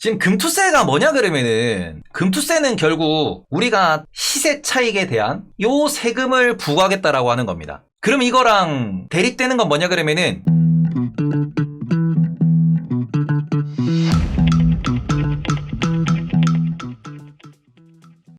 지금 금투세가 뭐냐 그러면은 금투세는 결국 우리가 시세 차익에 대한 요 세금을 부과하겠다라고 하는 겁니다. 그럼 이거랑 대립되는 건 뭐냐 그러면은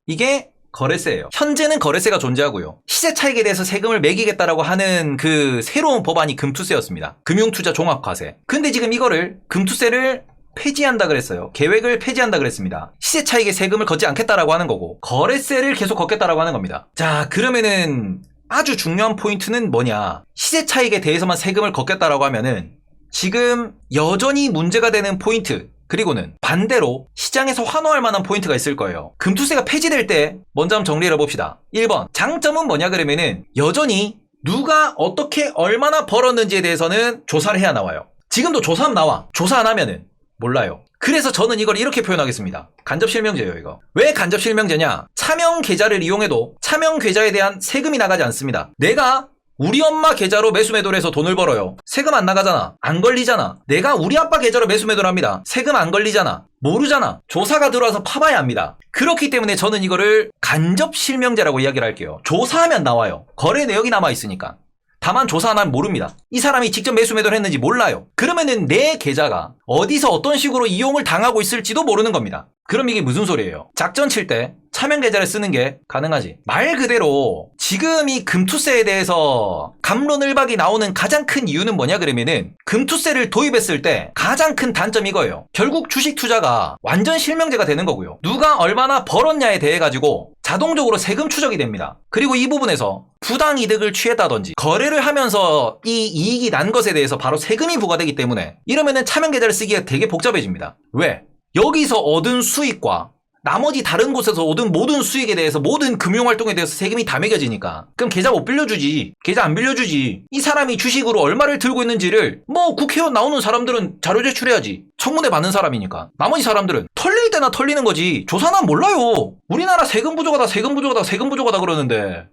이게 거래세예요. 현재는 거래세가 존재하고요. 시세 차익에 대해서 세금을 매기겠다라고 하는 그 새로운 법안이 금투세였습니다. 금융투자 종합과세. 근데 지금 이거를 금투세를 폐지한다 그랬어요. 계획을 폐지한다 그랬습니다. 시세 차익에 세금을 걷지 않겠다라고 하는 거고 거래세를 계속 걷겠다라고 하는 겁니다. 자, 그러면은 아주 중요한 포인트는 뭐냐? 시세 차익에 대해서만 세금을 걷겠다라고 하면은 지금 여전히 문제가 되는 포인트, 그리고는 반대로 시장에서 환호할 만한 포인트가 있을 거예요. 금투세가 폐지될 때 먼저 한번 정리를 해봅시다. 1번 장점은 뭐냐 그러면은 여전히 누가 어떻게 얼마나 벌었는지에 대해서는 조사를 해야 나와요. 지금도 조사하면 나와. 조사 안 하면은 몰라요. 그래서 저는 이걸 이렇게 표현하겠습니다. 간접실명제예요, 이거. 왜 간접실명제냐? 차명 계좌를 이용해도 차명 계좌에 대한 세금이 나가지 않습니다. 내가 우리 엄마 계좌로 매수매도를 해서 돈을 벌어요. 세금 안 나가잖아. 안 걸리잖아. 내가 우리 아빠 계좌로 매수매도를 합니다. 세금 안 걸리잖아. 모르잖아. 조사가 들어와서 파봐야 합니다. 그렇기 때문에 저는 이거를 간접실명제라고 이야기를 할게요. 조사하면 나와요. 거래 내역이 남아있으니까. 다만 조사 안 하면 모릅니다. 이 사람이 직접 매수매도를 했는지 몰라요. 그러면은 내 계좌가 어디서 어떤 식으로 이용을 당하고 있을지도 모르는 겁니다. 그럼 이게 무슨 소리예요? 작전 칠 때 차명 계좌를 쓰는 게 가능하지. 말 그대로 지금 이 금투세에 대해서 갑론을박이 나오는 가장 큰 이유는 뭐냐 그러면은 금투세를 도입했을 때 가장 큰 단점이 이거예요. 결국 주식 투자가 완전 실명제가 되는 거고요. 누가 얼마나 벌었냐에 대해 가지고 자동적으로 세금 추적이 됩니다. 그리고 이 부분에서 부당이득을 취했다든지 거래를 하면서 이 이익이 난 것에 대해서 바로 세금이 부과되기 때문에 이러면은 차명 계좌를 쓰기가 되게 복잡해집니다. 왜? 여기서 얻은 수익과 나머지 다른 곳에서 얻은 모든 수익에 대해서 모든 금융활동에 대해서 세금이 다 매겨지니까 그럼 계좌 못 빌려주지. 계좌 안 빌려주지. 이 사람이 주식으로 얼마를 들고 있는지를 뭐 국회의원 나오는 사람들은 자료 제출해야지. 청문회 받는 사람이니까. 나머지 사람들은 털릴 때나 털리는 거지. 조사는 몰라요. 우리나라 세금 부족하다 세금 부족하다 세금 부족하다 그러는데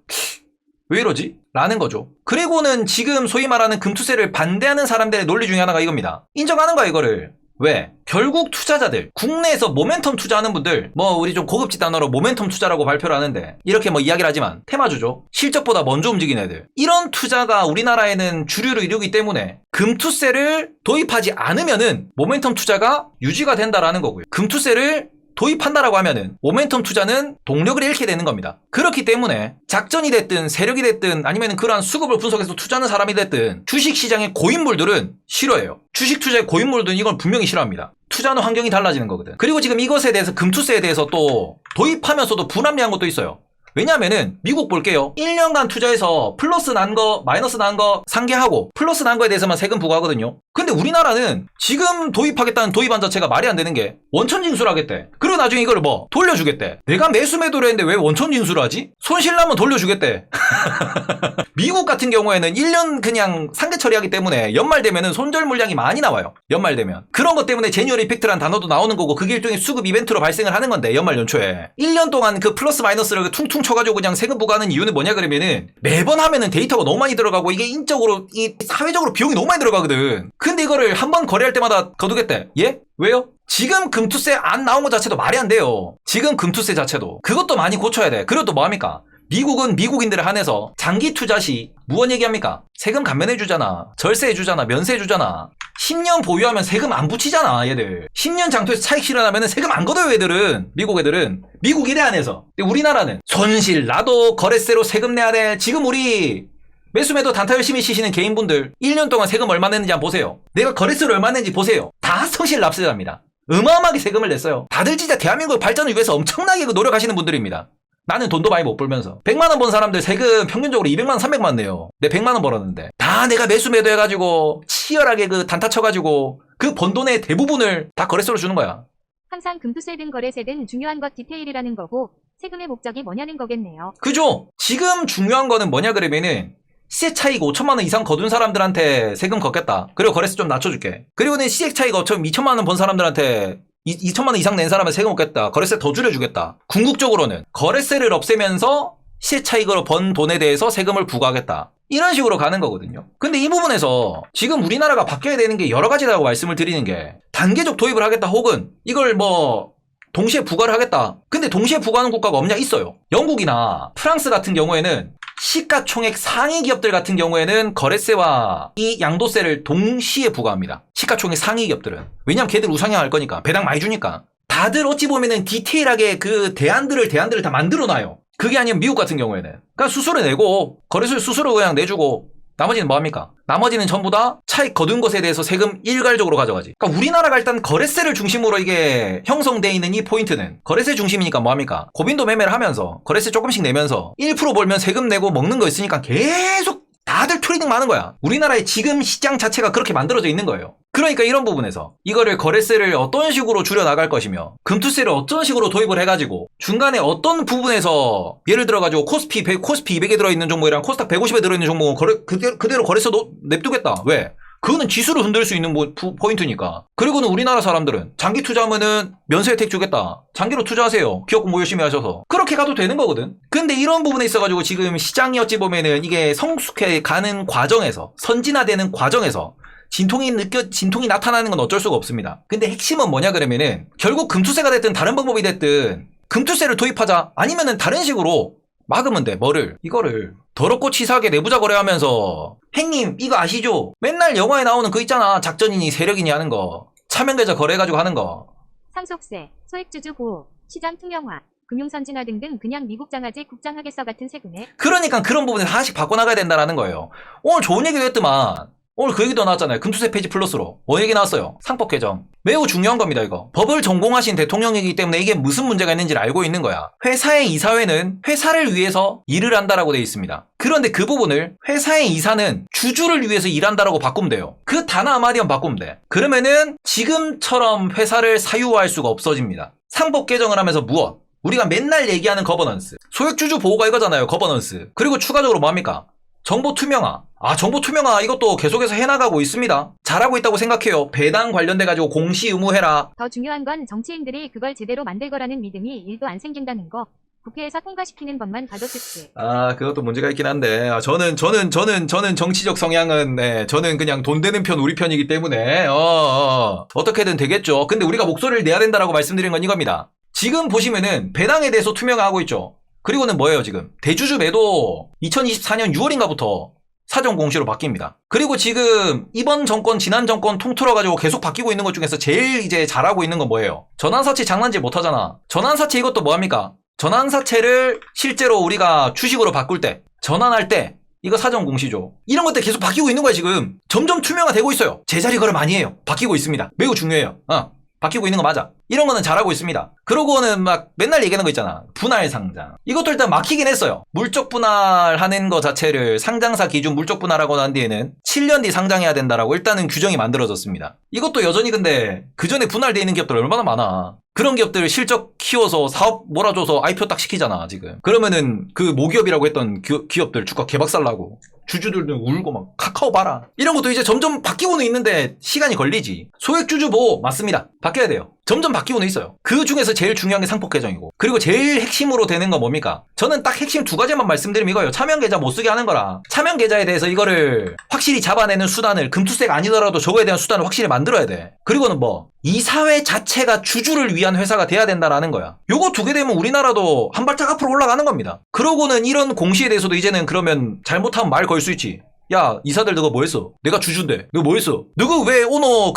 왜 이러지? 라는 거죠. 그리고는 지금 소위 말하는 금투세를 반대하는 사람들의 논리 중에 하나가 이겁니다. 인정하는 거야 이거를. 왜? 결국 투자자들, 국내에서 모멘텀 투자하는 분들, 뭐 우리 좀 고급지 단어로 모멘텀 투자라고 발표를 하는데 이렇게 뭐 이야기를 하지만 테마주죠. 실적보다 먼저 움직이는 애들. 이런 투자가 우리나라에는 주류를 이루기 때문에 금투세를 도입하지 않으면은 모멘텀 투자가 유지가 된다라는 거고요. 금투세를 도입한다라고 하면은 모멘텀 투자는 동력을 잃게 되는 겁니다. 그렇기 때문에 작전이 됐든 세력이 됐든 아니면 그러한 수급을 분석해서 투자하는 사람이 됐든 주식시장의 고인물들은 싫어해요. 주식 투자의 고인물들은 이걸 분명히 싫어합니다. 투자하는 환경이 달라지는 거거든. 그리고 지금 이것에 대해서 금투세에 대해서 또 도입하면서도 불합리한 것도 있어요. 왜냐면은 미국 볼게요. 1년간 투자해서 플러스 난 거, 마이너스 난 거 상계하고 플러스 난 거에 대해서만 세금 부과하거든요. 근데 우리나라는 지금 도입하겠다는 도입안 자체가 말이 안 되는 게 원천징수를 하겠대. 그리고 나중에 이걸 뭐 돌려주겠대. 내가 매수매도를 했는데 왜 원천징수를 하지? 손실나면 돌려주겠대. 미국 같은 경우에는 1년 그냥 상계 처리하기 때문에 연말 되면은 손절 물량이 많이 나와요. 연말 되면. 그런 것 때문에 제뉴얼 이펙트라는 단어도 나오는 거고 그게 일종의 수급 이벤트로 발생을 하는 건데 연말 연초에. 1년 동안 그 플러스 마이너스를 퉁퉁 쳐가지고 그냥 세금 부과하는 이유는 뭐냐 그러면은 매번 하면은 데이터가 너무 많이 들어가고 이게 인적으로 이 사회적으로 비용이 너무 많이 들어가거든. 근데 이거를 한 번 거래할 때마다 거두겠대. 예? 왜요? 지금 금투세 안 나온 것 자체도 말이 안 돼요. 지금 금투세 자체도. 그것도 많이 고쳐야 돼. 그리고 또 뭐합니까? 미국은 미국인들을 한해서 장기 투자 시 무언 얘기합니까? 세금 감면해주잖아. 절세해주잖아. 면세해주잖아. 10년 보유하면 세금 안 붙이잖아 얘들. 10년 장투에서 차익 실현하면 세금 안 걷어요 얘들은. 미국 애들은. 미국 일에 한해서. 근데 우리나라는 손실 나도 거래세로 세금 내야 돼. 지금 우리 매수매도 단타 열심히 치시는 개인분들 1년 동안 세금 얼마 냈는지 한번 보세요. 내가 거래세를 얼마 냈는지 보세요. 다 성실 납세자입니다. 어마어마하게 세금을 냈어요. 다들 진짜 대한민국 발전을 위해서 엄청나게 노력하시는 분들입니다. 나는 돈도 많이 못 벌면서 100만원 번 사람들 세금 평균적으로 200만원 300만원 내요. 내 100만원 벌었는데 다 내가 매수매도 해가지고 치열하게 그 단타 쳐가지고 그 번 돈의 대부분을 다 거래세로 주는 거야. 항상 금투세든 거래세든 중요한 것 디테일이라는 거고 세금의 목적이 뭐냐는 거겠네요. 그죠? 지금 중요한 거는 뭐냐 그러면은 시세 차익 5천만원 이상 거둔 사람들한테 세금 걷겠다. 그리고 거래세 좀 낮춰줄게. 그리고는 시세 차익 2천만원 번 사람들한테 2천만원 이상 낸 사람은 세금 없겠다. 거래세 더 줄여주겠다. 궁극적으로는 거래세를 없애면서 시세 차익으로 번 돈에 대해서 세금을 부과하겠다. 이런 식으로 가는 거거든요. 근데 이 부분에서 지금 우리나라가 바뀌어야 되는 게 여러 가지라고 말씀을 드리는 게 단계적 도입을 하겠다 혹은 이걸 뭐 동시에 부과를 하겠다. 근데 동시에 부과하는 국가가 없냐? 있어요. 영국이나 프랑스 같은 경우에는 시가총액 상위 기업들 같은 경우에는 거래세와 이 양도세를 동시에 부과합니다. 시가총액 상위 기업들은. 왜냐면 걔들 우상향할 거니까. 배당 많이 주니까. 다들 어찌 보면은 디테일하게 그 대안들을 다 만들어놔요. 그게 아니면 미국 같은 경우에는. 그냥 수수료 내고, 거래소 수수료 그냥 내주고, 나머지는 뭐 합니까? 나머지는 전부 다 차익 거둔 것에 대해서 세금 일괄적으로 가져가지. 그러니까 우리나라가 일단 거래세를 중심으로 이게 형성되어 있는 이 포인트는 거래세 중심이니까 뭐 합니까? 고빈도 매매를 하면서 거래세 조금씩 내면서 1% 벌면 세금 내고 먹는 거 있으니까 계속 다들 트레이딩 많은 거야. 우리나라의 지금 시장 자체가 그렇게 만들어져 있는 거예요. 그러니까 이런 부분에서 이거를 거래세를 어떤 식으로 줄여나갈 것이며 금투세를 어떤 식으로 도입을 해가지고 중간에 어떤 부분에서 예를 들어가지고 코스피 200에 들어있는 종목이랑 코스닥 150에 들어있는 종목은 그대로 거래세 냅두겠다. 왜? 그거는 지수를 흔들 수 있는 포인트니까. 그리고는 우리나라 사람들은 장기 투자하면은 면세 혜택 주겠다. 장기로 투자하세요. 기업 공부 열심히 하셔서. 그렇게 가도 되는 거거든. 근데 이런 부분에 있어가지고 지금 시장이 어찌 보면은 이게 성숙해 가는 과정에서, 선진화되는 과정에서 진통이 나타나는 건 어쩔 수가 없습니다. 근데 핵심은 뭐냐 그러면은 결국 금투세가 됐든 다른 방법이 됐든 금투세를 도입하자. 아니면은 다른 식으로 막으면 돼. 뭐를? 이거를 더럽고 치사하게 내부자 거래하면서 행님 이거 아시죠? 맨날 영화에 나오는 거 있잖아. 작전이니 세력이니 하는 거. 차명계좌 거래해가지고 하는 거. 상속세, 소액주주 보호, 시장 투명화, 금융선진화 등등 그냥 미국 장아제 국장하겠어 같은 세금에 그러니까 그런 부분에서 하나씩 바꿔나가야 된다는 거예요. 오늘 좋은 얘기도 했더만 오늘 그 얘기도 나왔잖아요. 금투세 폐지 플러스로. 뭐 얘기 나왔어요? 상법 개정. 매우 중요한 겁니다, 이거. 법을 전공하신 대통령이기 때문에 이게 무슨 문제가 있는지를 알고 있는 거야. 회사의 이사회는 회사를 위해서 일을 한다라고 돼 있습니다. 그런데 그 부분을 회사의 이사는 주주를 위해서 일한다라고 바꾸면 돼요. 그 단어 한마디만 바꾸면 돼. 그러면은 지금처럼 회사를 사유화할 수가 없어집니다. 상법 개정을 하면서 무엇? 우리가 맨날 얘기하는 거버넌스. 소액주주 보호가 이거잖아요, 거버넌스. 그리고 추가적으로 뭐합니까? 정보 투명화. 정보 투명화 이것도 계속해서 해나가고 있습니다. 잘하고 있다고 생각해요. 배당 관련돼가지고 공시 의무해라. 더 중요한 건 정치인들이 그걸 제대로 만들 거라는 믿음이 1도 안 생긴다는 거. 국회에서 통과시키는 것만 봐도 특수. 그것도 문제가 있긴 한데, 저는 정치적 성향은, 네, 저는 그냥 돈 되는 편, 우리 편이기 때문에, 어떻게든 되겠죠. 근데 우리가 목소리를 내야 된다라고 말씀드린 건 이겁니다. 지금 보시면은 배당에 대해서 투명화하고 있죠. 그리고는 뭐예요, 지금? 대주주 매도 2024년 6월인가부터 사전 공시로 바뀝니다. 그리고 지금 이번 정권, 지난 정권 통틀어가지고 계속 바뀌고 있는 것 중에서 제일 이제 잘하고 있는 건 뭐예요? 전환사채 장난질 못하잖아. 전환사채 이것도 뭐합니까? 전환사채를 실제로 우리가 주식으로 바꿀 때, 전환할 때, 이거 사전 공시죠. 이런 것들 계속 바뀌고 있는 거야, 지금. 점점 투명화되고 있어요. 제자리 걸음 아니에요. 바뀌고 있습니다. 매우 중요해요. 바뀌고 있는 거 맞아. 이런 거는 잘하고 있습니다. 그러고는 막 맨날 얘기하는 거 있잖아. 분할 상장. 이것도 일단 막히긴 했어요. 물적 분할하는 거 자체를 상장사 기준 물적 분할하고 난 뒤에는 7년 뒤 상장해야 된다라고 일단은 규정이 만들어졌습니다. 이것도 여전히 근데 그 전에 분할돼 있는 기업들 얼마나 많아. 그런 기업들 실적 키워서 사업 몰아줘서 IPO 딱 시키잖아, 지금. 그러면은 그 모기업이라고 했던 기업들 주가 개박살 나고 주주들도 울고 막 카카오 봐라. 이런 것도 이제 점점 바뀌고는 있는데 시간이 걸리지. 소액주주 보호 맞습니다. 바뀌어야 돼요. 점점 바뀌고는 있어요. 그 중에서 제일 중요한 게 상법 개정이고. 그리고 제일 핵심으로 되는 건 뭡니까? 저는 딱 핵심 두 가지만 말씀드리면 이거예요. 차명계좌 못 쓰게 하는 거라. 차명계좌에 대해서 이거를 확실히 잡아내는 수단을, 금투세가 아니더라도 저거에 대한 수단을 확실히 만들어야 돼. 그리고는 뭐 이사회 자체가 주주를 위한 회사가 돼야 된다라는 거야. 요거 두 개 되면 우리나라도 한 발짝 앞으로 올라가는 겁니다. 그러고는 이런 공시에 대해서도 이제는 그러면 잘못하면 말 걸 수 있지. 야, 이사들 너가 뭐 했어? 내가 주주인데. 너가 뭐 했어? 너가 왜 오너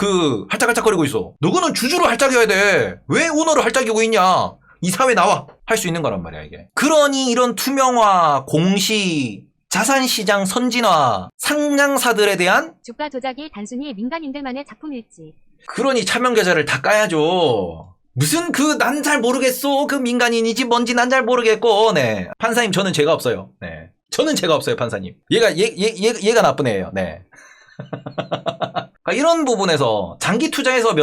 할짝할짝거리고 있어? 너는 주주를 할짝여야 돼. 왜 오너를 할짝이고 있냐? 이사회 나와. 할 수 있는 거란 말이야, 이게. 그러니 이런 투명화, 공시, 자산시장 선진화, 상장사들에 대한 주가 조작이 단순히 민간인들만의 작품일지. 그러니 차명계좌를 다 까야죠. 무슨 난 잘 모르겠어. 그 민간인이지 뭔지 난 잘 모르겠고. 네. 판사님 저는 죄가 없어요. 네. 저는 죄가 없어요, 판사님. 얘가 나쁜 애예요. 네. 이런 부분에서 장기 투자해서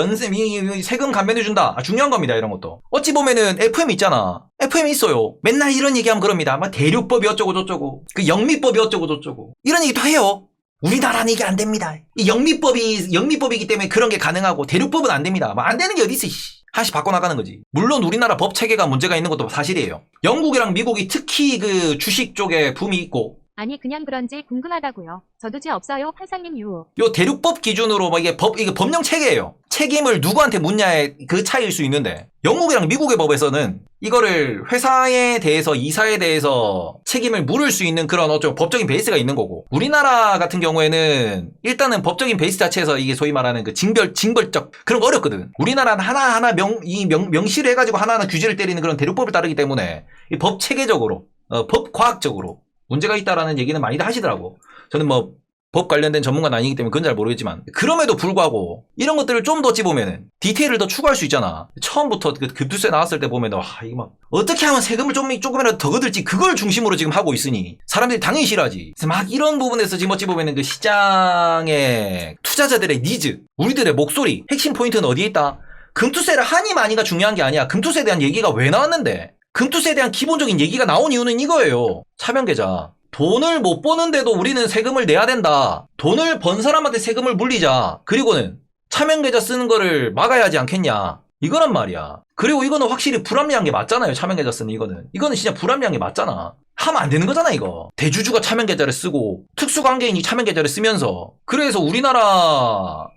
세금 감면해준다. 중요한 겁니다, 이런 것도. 어찌 보면은 FM 있잖아. FM 있어요. 맨날 이런 얘기하면 그럽니다. 대류법이 어쩌고 저쩌고. 그 영미법이 어쩌고 저쩌고. 이런 얘기도 해요. 우리나라는 이게 안 됩니다. 이 영미법이기 때문에 그런 게 가능하고 대류법은 안 됩니다. 안 되는 게 어디 있어, 하나씩 바꿔나가는 거지. 물론 우리나라 법 체계가 문제가 있는 것도 사실이에요. 영국이랑 미국이 특히 그 주식 쪽에 붐이 있고 아니 그냥 그런지 궁금하다고요. 저도 죄 없어요 판사님 유. 요 대륙법 기준으로 뭐 이게 법령 체계예요. 책임을 누구한테 묻냐의 그 차이일 수 있는데 영국이랑 미국의 법에서는 이거를 회사에 대해서 이사에 대해서 책임을 물을 수 있는 그런 어쩌고 법적인 베이스가 있는 거고 우리나라 같은 경우에는 일단은 법적인 베이스 자체에서 이게 소위 말하는 그 징벌적 그런 거 어렵거든. 우리나라는 하나하나 명시를 해가지고 하나하나 규제를 때리는 그런 대륙법을 따르기 때문에 이 법 체계적으로 법 과학적으로 문제가 있다라는 얘기는 많이들 하시더라고. 저는 뭐 법 관련된 전문가는 아니기 때문에 그건 잘 모르겠지만 그럼에도 불구하고 이런 것들을 좀 더 찝으면은 디테일을 더 추가할 수 있잖아. 처음부터 그 급투세 나왔을 때 보면 이거 막 어떻게 하면 세금을 조금이라도 더 거둘지 그걸 중심으로 지금 하고 있으니 사람들이 당연히 싫어하지. 그래서 막 이런 부분에서 지금 어찌 보면은 그 시장의 투자자들의 니즈, 우리들의 목소리, 핵심 포인트는 어디에 있다? 금투세를 하니 마니가 중요한 게 아니야. 금투세에 대한 얘기가 왜 나왔는데? 금투세에 대한 기본적인 얘기가 나온 이유는 이거예요. 차명계좌. 돈을 못 버는데도 우리는 세금을 내야 된다. 돈을 번 사람한테 세금을 물리자. 그리고는 차명계좌 쓰는 거를 막아야 하지 않겠냐. 이거란 말이야. 그리고 이거는 확실히 불합리한 게 맞잖아요. 차명계좌 쓰는 이거는. 이거는 진짜 불합리한 게 맞잖아. 하면 안 되는 거잖아 이거. 대주주가 차명계좌를 쓰고 특수관계인이 차명계좌를 쓰면서 그래서 우리나라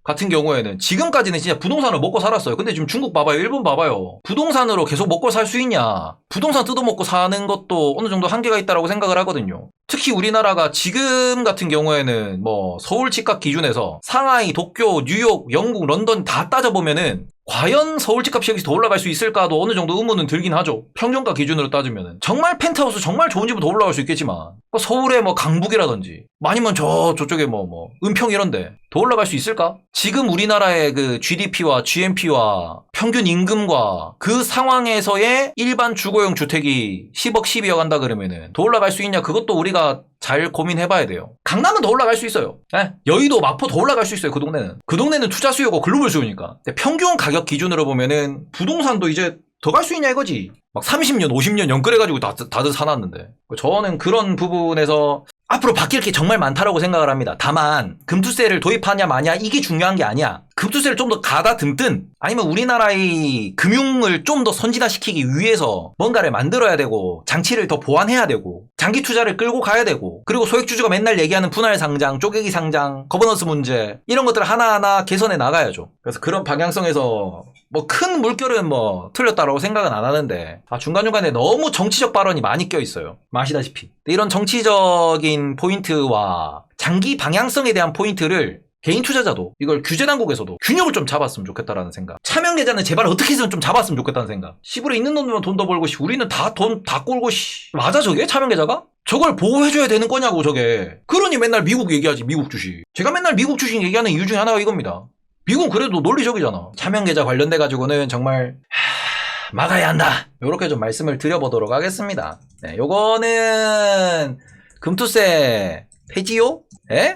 같은 경우에는 지금까지는 진짜 부동산을 먹고 살았어요. 근데 지금 중국 봐봐요. 일본 봐봐요. 부동산으로 계속 먹고 살 수 있냐. 부동산 뜯어먹고 사는 것도 어느 정도 한계가 있다고 생각을 하거든요. 특히 우리나라가 지금 같은 경우에는 뭐 서울 집값 기준에서 상하이, 도쿄, 뉴욕, 영국, 런던 다 따져보면은 과연 서울 집값이 여기서 더 올라갈 수 있을까도 어느 정도 의문은 들긴 하죠. 평균가 기준으로 따지면은. 정말 펜트하우스 정말 좋은 집은 더 올라갈 수 있겠지만 서울의 뭐 강북이라든지 아니면 저쪽에 뭐 은평 이런데 더 올라갈 수 있을까? 지금 우리나라의 그 GDP와 GNP와 평균 임금과 그 상황에서의 일반 주거용 주택이 10억, 12억 한다 그러면은 더 올라갈 수 있냐? 그것도 우리가 잘 고민해봐야 돼요. 강남은 더 올라갈 수 있어요. 여의도, 마포 더 올라갈 수 있어요. 그 동네는. 그 동네는 투자 수요고 글로벌 수요니까. 근데 평균 가격 기준으로 보면은 부동산도 이제 더 갈 수 있냐 이거지. 막 30년, 50년 연끌해가지고 다들 사놨는데. 저는 그런 부분에서 앞으로 바뀔 게 정말 많다라고 생각을 합니다. 다만 금투세를 도입하냐 마냐 이게 중요한 게 아니야. 금투세를 좀 더 가다듬든 아니면 우리나라의 금융을 좀 더 선진화시키기 위해서 뭔가를 만들어야 되고 장치를 더 보완해야 되고 장기 투자를 끌고 가야 되고 그리고 소액주주가 맨날 얘기하는 분할 상장, 쪼개기 상장, 거버넌스 문제 이런 것들을 하나하나 개선해 나가야죠. 그래서 그런 방향성에서 뭐 큰 물결은 뭐 틀렸다라고 생각은 안 하는데 중간중간에 너무 정치적 발언이 많이 껴있어요. 아시다시피. 이런 정치적인 포인트와 장기 방향성에 대한 포인트를 개인 투자자도 이걸 규제당국에서도 균형을 좀 잡았으면 좋겠다라는 생각. 차명계좌는 제발 어떻게 해서든 좀 잡았으면 좋겠다는 생각. 시불에 있는 놈들만 돈 더 벌고 우리는 다 돈 다 꼴고 맞아 저게 차명계좌가? 저걸 보호해줘야 되는 거냐고 저게. 그러니 맨날 미국 얘기하지 미국 주식. 제가 맨날 미국 주식 얘기하는 이유 중에 하나가 이겁니다. 미국은 그래도 논리적이잖아. 차명계좌 관련돼가지고는 정말 막아야 한다. 요렇게 좀 말씀을 드려보도록 하겠습니다. 네, 요거는 금투세 폐지요? 예?